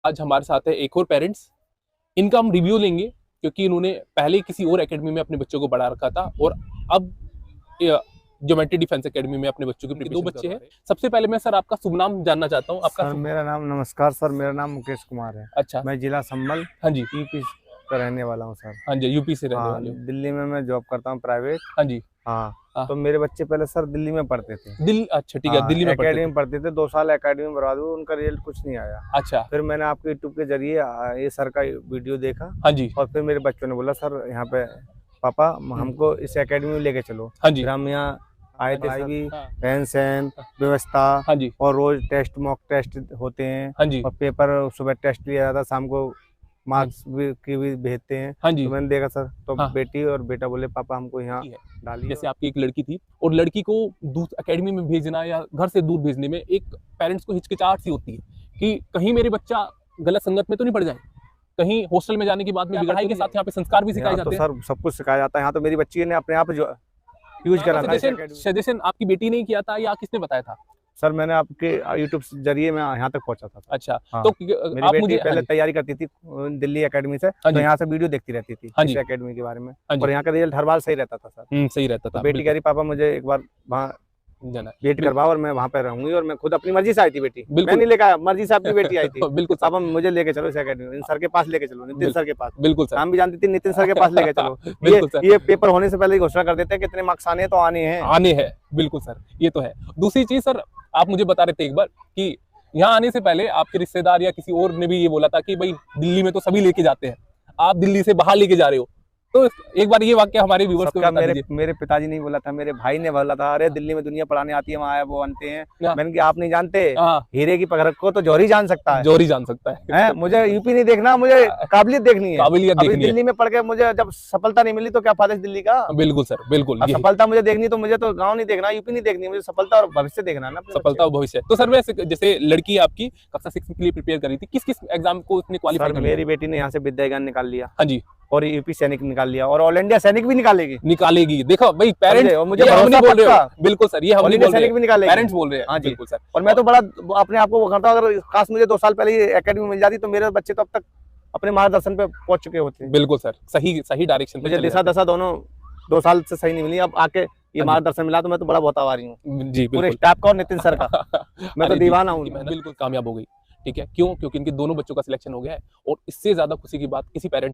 आज हमारे साथ है एक और पेरेंट्स। इनका हम रिव्यू लेंगे क्योंकि इन्होंने पहले किसी और एकेडमी में अपने बच्चों को पढ़ा रखा था और अब ज्योमेट्री डिफेंस एकेडमी में अपने बच्चों की 2 बच्चे हैं। सबसे पहले मैं सर आपका शुभ नाम जानना चाहता हूँ। आपका सर मेरा नाम, नमस्कार सर, मेरा नाम मुकेश कुमार है। अच्छा, मैं जिला संभल, हाँ जी, यूपी का रहने वाला हूँ सर। हाँ जी, यूपी से रहने हाँ, वाले हो। दिल्ली में मैं जॉब करता हूँ प्राइवेट। हाँ जी, हाँ, हाँ। तो मेरे बच्चे पहले सर दिल्ली में पढ़ते थे। दिल्ली, अच्छा ठीक है, दिल्ली में एकेडमी में पढ़ते थे। 2 साल एकेडमी में बर्बाद हुए, उनका रिजल्ट कुछ नहीं आया। अच्छा, फिर मैंने आपके यूट्यूब के जरिए ये सर का वीडियो देखा। हाँ जी, और फिर मेरे बच्चों ने बोला सर यहाँ पे पापा हमको इस एकेडमी में लेके चलो। हाँ जी, फिर हम यहाँ आए थे। हाँ, रहन सहन व्यवस्था, हाँ जी, और रोज टेस्ट, मॉक टेस्ट होते हैं। हाँ जी, और पेपर सुबह टेस्ट लिया जाता, शाम को मार्क्स भी भेजते हैं। हाँ जी। तो मैंने देखा सर, तो हाँ। बेटी और बेटा बोले पापा हमको यहाँ डालिए। जैसे आपकी एक लड़की थी और लड़की को दूर एकेडमी में भेजना या घर से दूर भेजने में एक पेरेंट्स को हिचकिचाहट सी होती है कि कहीं मेरे बच्चा गलत संगत में तो नहीं पड़ जाए, कहीं हॉस्टल में जाने के बाद में पढ़ाई के साथ यहाँ पे संस्कार भी सिखाए जाते हैं। तो सर सब कुछ सिखाया जाता है यहाँ। तो मेरी बच्ची ने अपने आप जो यूज करा था। सजेशन आपकी बेटी ने किया था या किसने बताया था? सर मैंने आपके यूट्यूब जरिए मैं यहाँ तक पहुँचा था। अच्छा, हाँ। तो मेरी आप बेटी मुझे पहले तैयारी करती थी दिल्ली एकेडमी से, तो यहाँ से वीडियो देखती रहती थी इस एकेडमी के बारे में। और यहाँ का रिजल्ट हर बार सही रहता था सर। सही रहता था। तो बेटी कह रही पापा मुझे एक बार वहाँ जाना, वेट करवाओ और मैं वहाँ पे रहूंगी। और मैं खुद अपनी मर्जी से आई थी बेटी, मैं नहीं लेकर आया, मर्जी से अपनी बेटी आई थी। बिल्कुल, पापा मुझे लेके चलो इस एकेडमी में, सर के पास लेके चलो, नितिन सर के पास। बिल्कुल सर, हम भी जानती थी नितिन सर के पास लेके चलो। बिल्कुल सर। ये पेपर होने से पहले ही घोषणा कर देते हैं कितने मार्क्स आने हैं, तो आने हैं, आने हैं। बिल्कुल सर, ये तो है। दूसरी चीज सर, आप मुझे बता रहे थे एक बार कि यहाँ आने से पहले आपके रिश्तेदार या किसी और ने भी ये बोला था कि भाई दिल्ली में तो सभी लेके जाते हैं, आप दिल्ली से बाहर लेके जा रहे हो। तो एक बार ये वाक्य हमारे व्यूअर्स को बता दीजिए। मेरे पिताजी नहीं बोला था, मेरे भाई ने बोला था, अरे दिल्ली में दुनिया पढ़ाने आती है, वहाँ वो बनते हैं। मैंने कहा आप नहीं जानते, हीरे की पकड़ को तो जौहरी जान सकता है। जौहरी जान सकता है। मुझे यूपी नहीं देखना, मुझे काबिलियत देखनी है। काबिलियत देखनी है। दिल्ली में पढ़ के मुझे जब सफलता नहीं मिली तो क्या फायदा दिल्ली का। बिल्कुल सर, बिल्कुल। सफलता मुझे देखनी तो मुझे तो गाँव नहीं देखना, यूपी नहीं देखनी, मुझे सफलता और भविष्य देखना ना। सफलता और भविष्य। तो सर वैसे जैसे लड़की आपकी कक्षा 6 के लिए प्रिपेयर कर रही थी, किस किस एग्जाम को उसने क्वालिफाई कर लिया? मेरी बेटी ने यहाँ से विद्याज्ञान निकाल लिया। हाँ जी, और यूपी सैनिक निकाल लिया, और ऑल इंडिया सैनिक भी निकालेगी। देखो भाई पेरेंट्स, और मुझे हम नहीं बोल रहे हो। बिल्कुल सर, ये हम नहीं बोल रहे हैं, पेरेंट्स बोल रहे हैं। हाँ जी, बिल्कुल सर। और मैं तो बड़ा अपने आप को वो करता हूँ, अगर खास मुझे 2 साल पहले एकेडमी मिल जाती तो मेरे बच्चे तो अब तक अपने मार्गदर्शन पे पहुंच चुके होते। बिल्कुल सर, सही डायरेक्शन पे। मुझे दिशा दशा दोनों 2 साल से सही नहीं मिली, अब आके ये मार्गदर्शन मिला तो मैं तो बड़ा बहुत आभारी हूँ जी, पूरे स्टाफ का और नितिन सर का। मैं तो दीवाना हूँ। बिल्कुल कामयाब हो गई। ठीक है, क्यों? क्योंकि इनके दोनों बच्चों का सिलेक्शन हो गया है और इससे ज्यादा खुशी की बात किसी पेरेंट